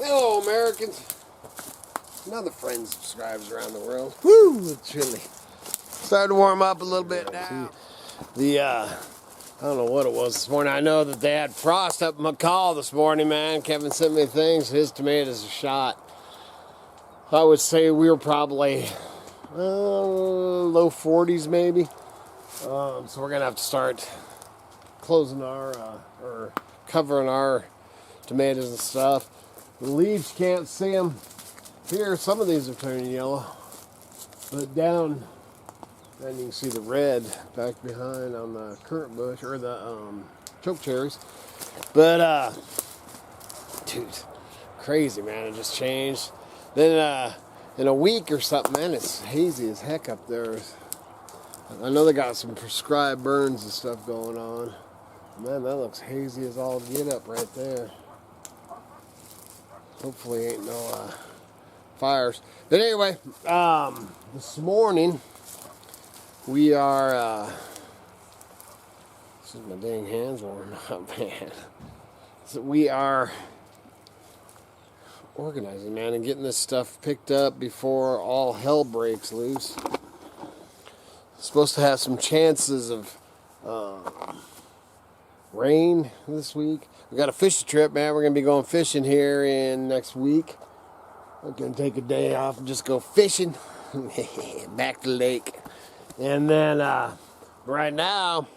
Hello, Americans. Another friend subscribes around the world. Woo! It's chilly. Starting to warm up a little bit now. I don't know what it was this morning. I know that they had frost up in McCall this morning, man. Kevin sent me things. His tomatoes are shot. I would say we were probably low 40s maybe. So we're going to have to start closing our, or covering our tomatoes and stuff. The leaves, can't see them. Here, some of these are turning yellow. But down, and you can see the red back behind on the currant bush, or the choke cherries. But, dude, crazy, man. It just changed. Then, in a week or something, man, it's hazy as heck up there. I know they got some prescribed burns and stuff going on. Man, that looks hazy as all get up right there. Hopefully ain't no fires. But anyway, this morning we are, this is my dang hands warming up, man. So we are organizing, man, and getting this stuff picked up before all hell breaks loose. Supposed to have some chances of rain this week. We got a fishing trip, man. We're gonna be going fishing here in next week. We're gonna take a day off and just go fishing back to the lake. And then right now,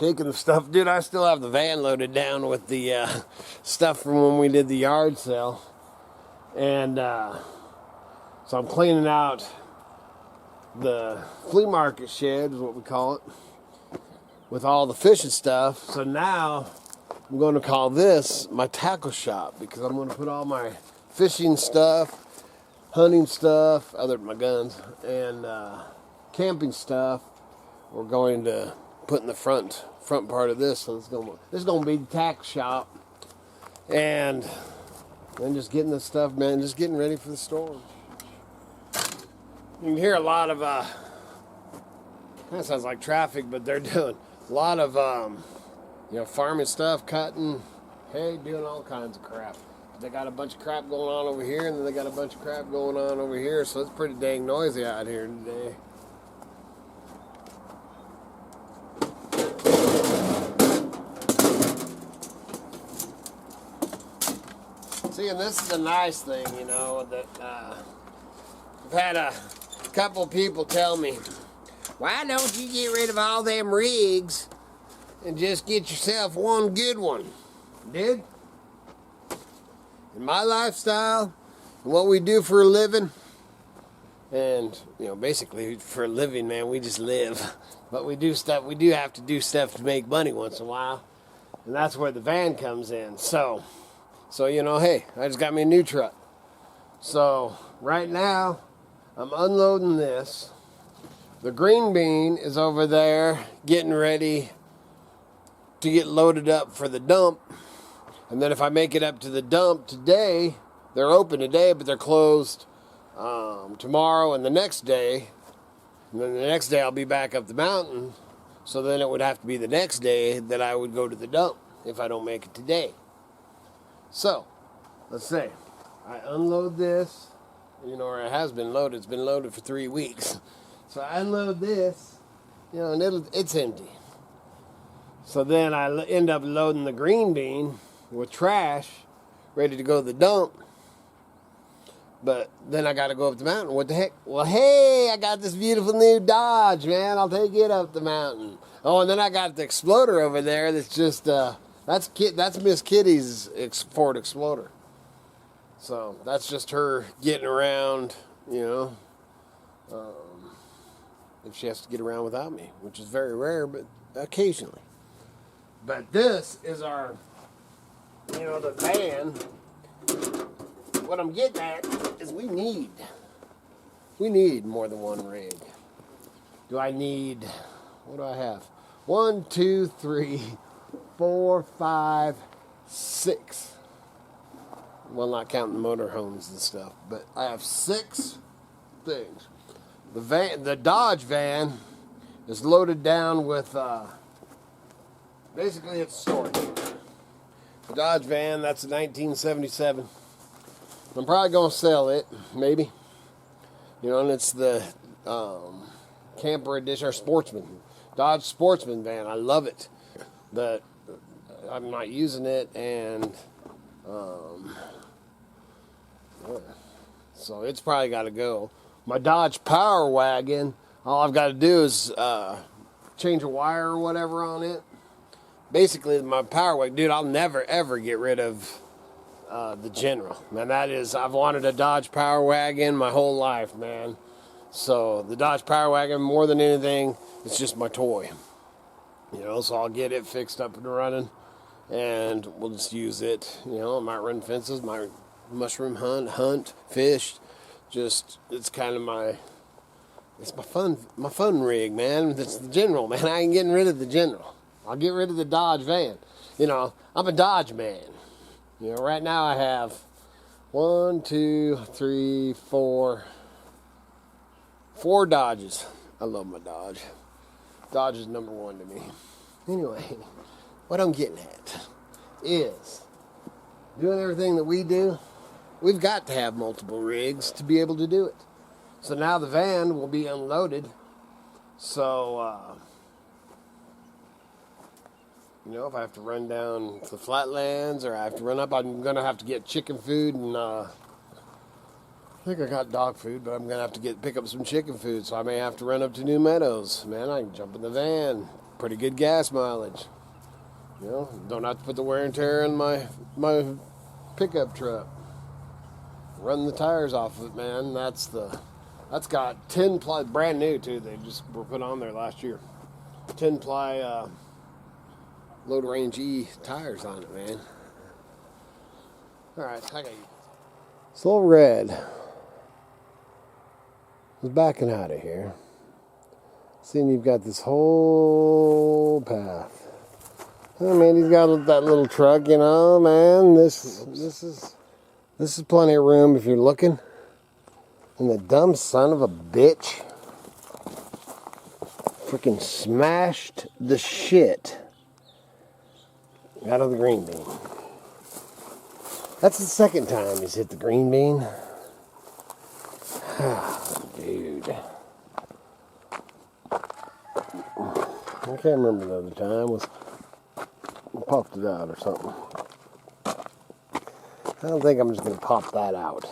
taking the stuff, dude. I still have the van loaded down with the stuff from when we did the yard sale, and so I'm cleaning out the flea market shed, is what we call it, with all the fishing stuff. So now I'm going to call this my tackle shop, because I'm going to put all my fishing stuff, hunting stuff, other than my guns, and camping stuff, we're going to put in the front part of this. So this is going to be the tackle shop, and then just getting this stuff, man, just getting ready for the storm. You can hear a lot of, that sounds like traffic, but they're doing a lot of, farming stuff, cutting, hay, doing all kinds of crap. They got a bunch of crap going on over here, and then they got a bunch of crap going on over here, so it's pretty dang noisy out here today. See, and this is the nice thing, that I've had a couple people tell me, why don't you get rid of all them rigs and just get yourself one good one? Dude, in my lifestyle, and what we do for a living, and, basically for a living, man, we just live. But we do stuff, we do have to do stuff to make money once in a while. And that's where the van comes in. So hey, I just got me a new truck. So, right now, I'm unloading this. The green bean is over there getting ready to get loaded up for the dump. And then if I make it up to the dump today, they're open today, but they're closed tomorrow and the next day. And then the next day I'll be back up the mountain. So then it would have to be the next day that I would go to the dump if I don't make it today. So, let's say I unload this, or it has been loaded. It's been loaded for 3 weeks. So I unload this, and it's empty. So then I end up loading the green bean with trash, ready to go to the dump. But then I got to go up the mountain. What the heck? Well, hey, I got this beautiful new Dodge, man. I'll take it up the mountain. Oh, and then I got the Exploder over there that's just, that's Miss Kitty's Ford Exploder. So that's just her getting around, if she has to get around without me, which is very rare, but occasionally. But this is our, the van. What I'm getting at is we need more than one rig. What do I have? 1, 2, 3, 4, 5, 6. Well, not counting motorhomes and stuff, but I have 6 things. The Dodge van is loaded down with, basically it's storage. a Dodge van. That's a 1977. I'm probably going to sell it, maybe. You know, and it's the camper edition or sportsman. Dodge Sportsman van. I love it. But I'm not using it, and so it's probably got to go. My Dodge Power Wagon, all I've got to do is change a wire or whatever on it. Basically, my Power Wagon, dude, I'll never ever get rid of the General. Man, that is, I've wanted a Dodge Power Wagon my whole life, man. So the Dodge Power Wagon, more than anything, it's just my toy. You know, so I'll get it fixed up and running, and we'll just use it. You know, I might run fences, might mushroom hunt, fish. Just, it's kind of it's my fun rig, man. It's the General, man. I ain't getting rid of the General. I'll get rid of the Dodge van. You know, I'm a Dodge man. You know, right now I have 4 Dodges. I love my Dodge. Dodge is number one to me. Anyway, what I'm getting at is doing everything that we do. We've got to have multiple rigs to be able to do it. So now the van will be unloaded. So, you know, if I have to run down to the flatlands or I have to run up, I'm going to have to get chicken food. And I think I got dog food, but I'm going to have to pick up some chicken food. So I may have to run up to New Meadows. Man, I can jump in the van. Pretty good gas mileage. You know, don't have to put the wear and tear in my pickup truck. Run the tires off of it, man. That's got 10-ply, brand new too. They just were put on there last year. 10-ply load range E tires on it, man. All right, I got you. Slow Red is backing out of here. Seeing you've got this whole path. I mean, he's got that little truck, you know, man. This is plenty of room if you're looking. And the dumb son of a bitch freaking smashed the shit out of the green bean. That's the second time he's hit the green bean. Dude. I can't remember the other time. I popped it out or something. I don't think I'm just going to pop that out.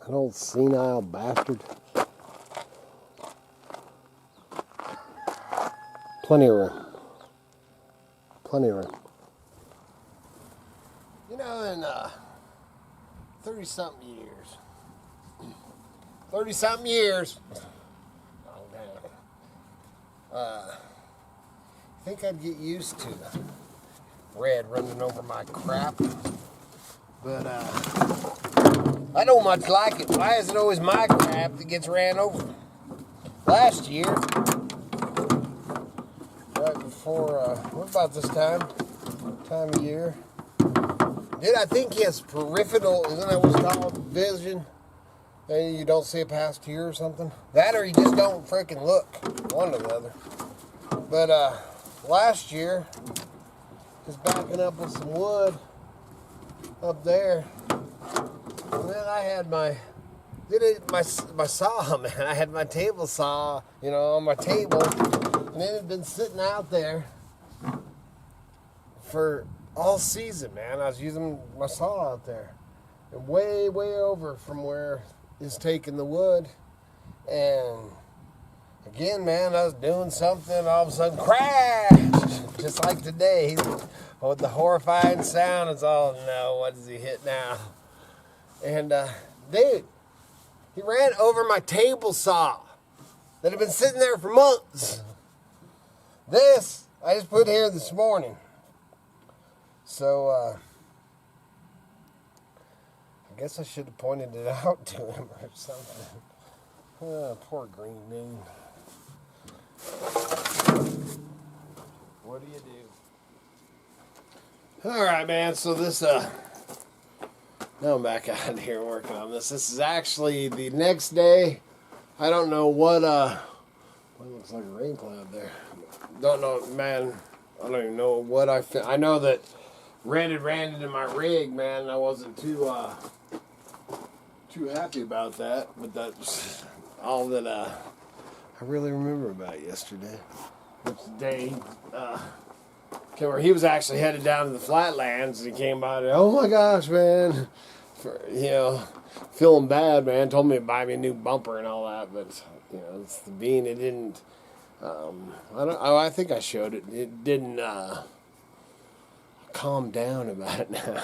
An old senile bastard. Plenty of room. Plenty of room. You know, in 30-something years. 30-something years. Oh, damn. I think I'd get used to Red running over my crap. But, I don't much like it. Why is it always my crap that gets ran over? Last year, right before, what about this time of year? Dude, I think he has peripheral, isn't that what's called, vision? And you don't see it past here or something? That or you just don't freaking look. One or the other. But, last year, just backing up with some wood up there. And then I had my saw, man. I had my table saw, you know, on my table. And it had been sitting out there for all season, man. I was using my saw out there. And way, way over from where it's taking the wood. And again, man, I was doing something, all of a sudden, crash! Just like today. With the horrifying sound, it's all, no, what does he hit now? And, dude, he ran over my table saw that had been sitting there for months. This, I just put here this morning. So, I guess I should have pointed it out to him or something. Oh, poor green bean. What do you do? All right, man. So this, now I'm back out here working on this. This is actually the next day. I don't know what looks like a rain cloud there. Don't know, man. I don't even know what I know that Red had ran into my rig, man, and I wasn't too happy about that. But that's all that I really remember about yesterday. Which day he was actually headed down to the flatlands, and he came by and, oh my gosh, man, feeling bad, man. Told me to buy me a new bumper and all that, but it's the bean. It didn't. I think I showed it. It didn't calm down about it now,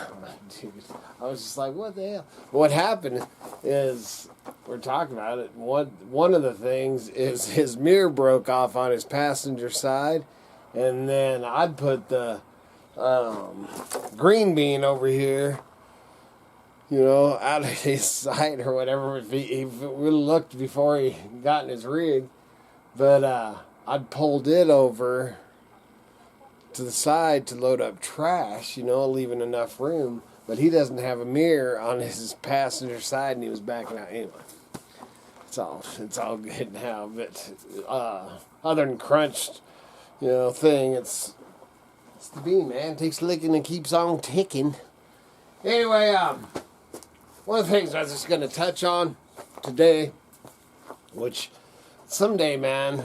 dude. I was just like, what the hell? What happened is, we're talking about it. One of the things is his mirror broke off on his passenger side, and then I'd put the green bean over here, out of his sight or whatever. If he really looked before he got in his rig. But I'd pulled it over to the side to load up trash, leaving enough room. But he doesn't have a mirror on his passenger side, and he was backing out anyway. It's all good now. But other than crunched, thing, it's the bean, man. It takes licking and keeps on ticking. Anyway, one of the things I was just going to touch on today, which someday, man,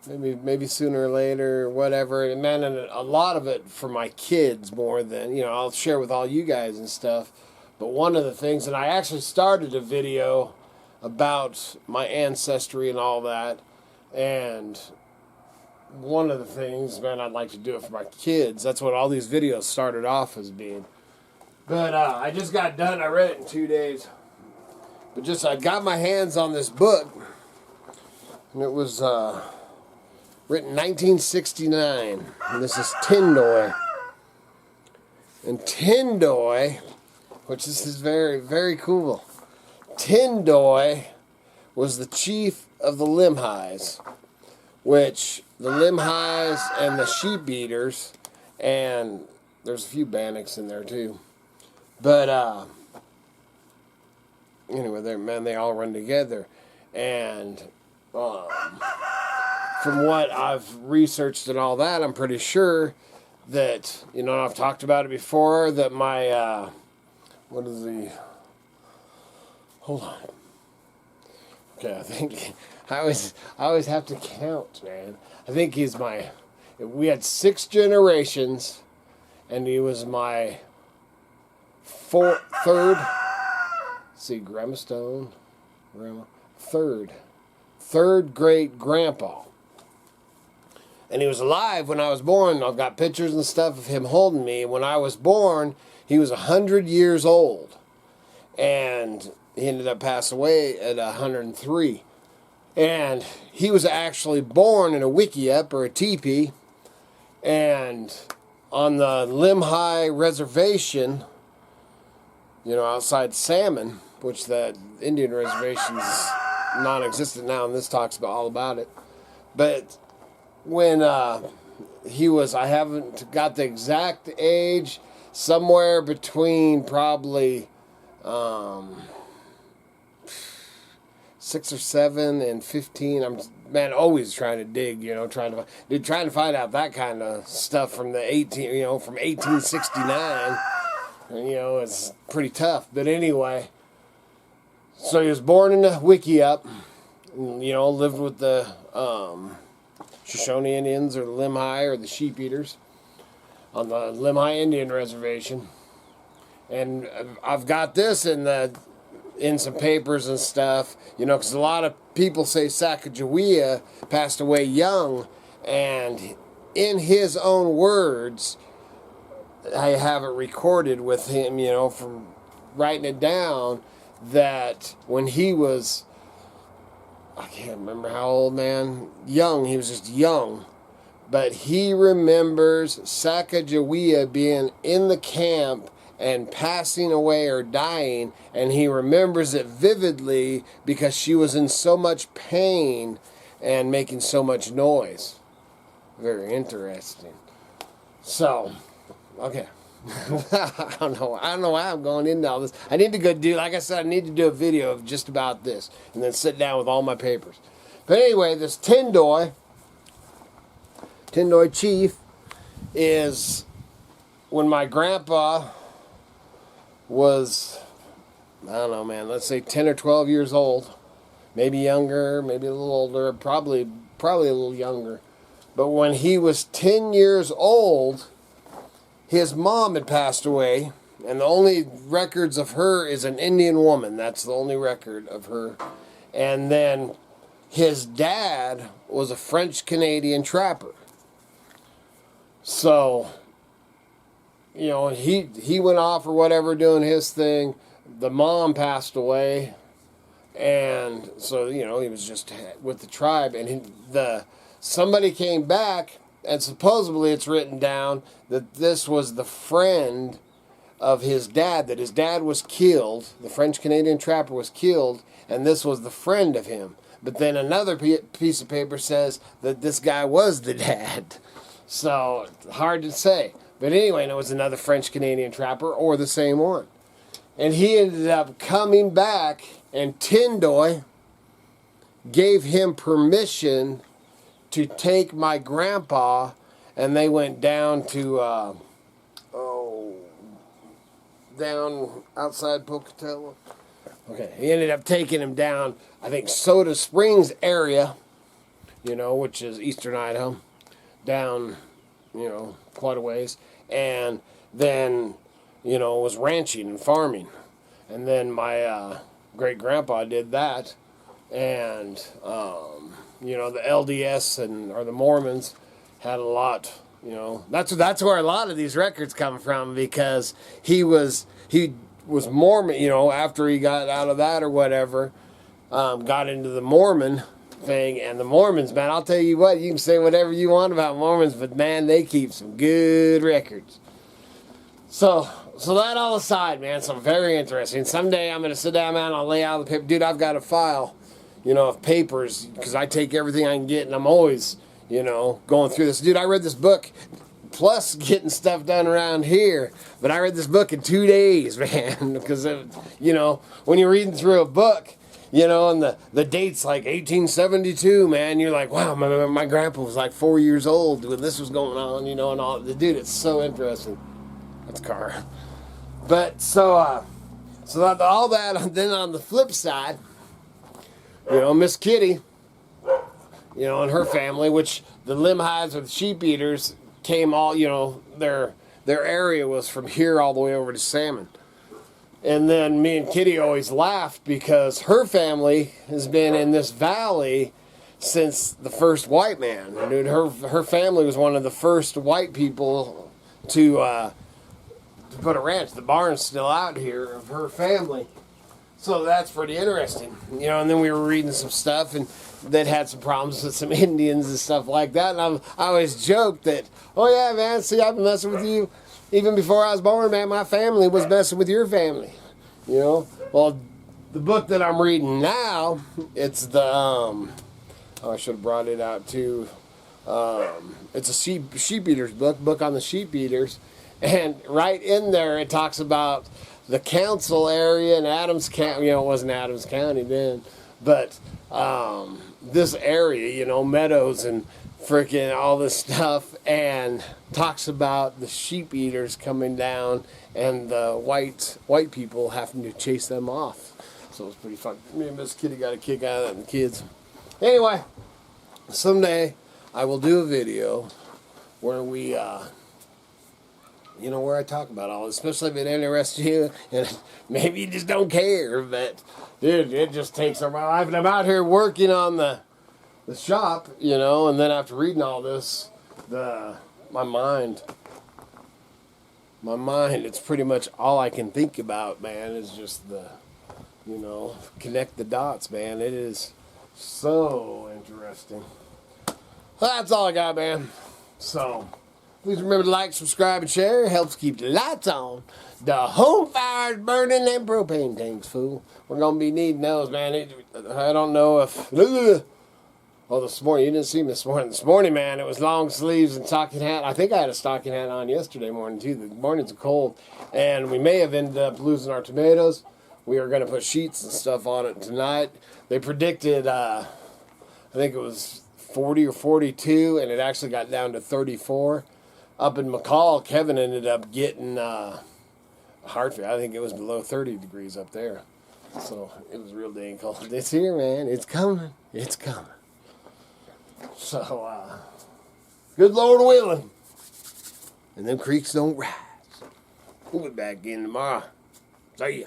maybe sooner or later, whatever, and man, and a lot of it for my kids more than, I'll share with all you guys and stuff. But one of the things, and I actually started a video about my ancestry and all that, and one of the things, man, I'd like to do it for my kids. That's what all these videos started off as being. But I just got done. I read it in 2 days. But I got my hands on this book, and it was written in 1969. And this is TENDOY. And TENDOY, which this is very, very cool. TENDOY was the chief of the LEMHIS, which the LEMHIS and the sheep eaters, and there's a few Bannocks in there too. But anyway, they all run together. And from what I've researched and all that, I'm pretty sure that, I've talked about it before, that my, hold on. Okay, I think, I always have to count, man. I think we had 6 generations, and he was my third great grandpa. And he was alive when I was born. I've got pictures and stuff of him holding me. When I was born, he was 100 years old. And he ended up passing away at 103. And he was actually born in a wickiup or a teepee. And on the LEMHI reservation, outside Salmon, which the Indian reservation is non-existent now, and this talks about all about it. But when he was, I haven't got the exact age, somewhere between probably 6 or 7 and 15. I'm always trying to dig, trying to find out that kind of stuff from the 1869. It's pretty tough. But anyway, so he was born in the wickiup, lived with the Shoshone Indians or the LEMHI or the sheep eaters on the LEMHI Indian reservation. And I've got this in some papers and stuff, because a lot of people say Sacagawea passed away young, and in his own words, I have it recorded with him, from writing it down, that when he was, I can't remember how old, man, young, he was just young, but he remembers Sacagawea being in the camp and passing away or dying, and he remembers it vividly because she was in so much pain and making so much noise. Very interesting. So, okay. I don't know why I'm going into all this. I need to go like I said, I need to do a video of just about this and then sit down with all my papers. But anyway, this TENDOY Tendoy Chief, is when my grandpa was, I don't know, man, let's say 10 or 12 years old. Maybe younger, maybe a little older, probably a little younger. But when he was 10 years old, his mom had passed away, and the only records of her is an Indian woman. That's the only record of her. And then his dad was a French-Canadian trapper. So, you know, he went off or whatever doing his thing. The mom passed away. And so, you know, he was just with the tribe. And somebody came back, and supposedly it's written down that this was the friend of his dad, that his dad was killed. The French-Canadian trapper was killed, and this was the friend of him. But then another piece of paper says that this guy was the dad. So, hard to say. But anyway, it was another French-Canadian trapper, or the same one. And he ended up coming back, and Tendoy gave him permission to take my grandpa, and they went down to, down outside Pocatello. Okay, he ended up taking him down, I think, Soda Springs area, you know, which is eastern Idaho, down, you know, quite a ways, and then, you know, was ranching and farming. And then my great-grandpa did that, and, you know, the LDS or the Mormons had a lot, you know. That's where a lot of these records come from, because he was Mormon, you know, after he got out of that or whatever, got into the Mormon thing. And the Mormons, man, I'll tell you what, you can say whatever you want about Mormons, but man, they keep some good records. So that all aside, man, so very interesting. Someday I'm going to sit down, man, I'll lay out the paper. Dude, I've got a file, you know, of papers, because I take everything I can get, and I'm always, you know, going through this. Dude, I read this book, plus getting stuff done around here, but I read this book in 2 days, man, because, you know, when you're reading through a book, you know, and the date's like 1872, man, you're like, wow, my grandpa was like 4 years old when this was going on, you know, and all. Dude, it's so interesting. That's a car. But, so that, all that, then on the flip side, you know, Miss Kitty, you know, and her family, which the LEMHIS or the sheep eaters came all, you know, their area was from here all the way over to Salmon. And then me and Kitty always laughed, because her family has been in this valley since the first white man. Dude, her family was one of the first white people to put a ranch. The barn's still out here of her family. So that's pretty interesting. You know, and then we were reading some stuff, and that had some problems with some Indians and stuff like that. And I always joked that, oh yeah, man, see, I've been messing with you even before I was born, man. My family was messing with your family. You know? Well, the book that I'm reading now, it's the, I should have brought it out too. It's a sheep eaters book on the sheep eaters. And right in there, it talks about the council area in Adams County. You know, it wasn't Adams County then, but this area, you know, meadows and freaking all this stuff, and talks about the sheep eaters coming down and the white people having to chase them off. So it was pretty fun. Me and Miss Kitty got a kick out of that, and the kids. Anyway, someday I will do a video where we, you know, where I talk about all this, especially if it interests you, and maybe you just don't care, but, dude, it just takes over my life, and I'm out here working on the shop, you know, and then after reading all this, my mind, it's pretty much all I can think about, man, is just you know, connect the dots, man. It is so interesting. Well, that's all I got, man. So, please remember to like, subscribe, and share. It helps keep the lights on, the home fires burning, and propane tanks, fool. We're going to be needing those, man. I don't know if... Oh, this morning, you didn't see me this morning. This morning, man, it was long sleeves and stocking hat. I think I had a stocking hat on yesterday morning, too. The mornings are cold, and we may have ended up losing our tomatoes. We are going to put sheets and stuff on it tonight. They predicted, I think it was 40 or 42, and it actually got down to 34. Up in McCall, Kevin ended up getting heart failure. I think it was below 30 degrees up there. So it was real dang cold. It's here, man. It's coming. It's coming. So, good Lord willing. And them creeks don't rise. We'll be back in tomorrow. See ya.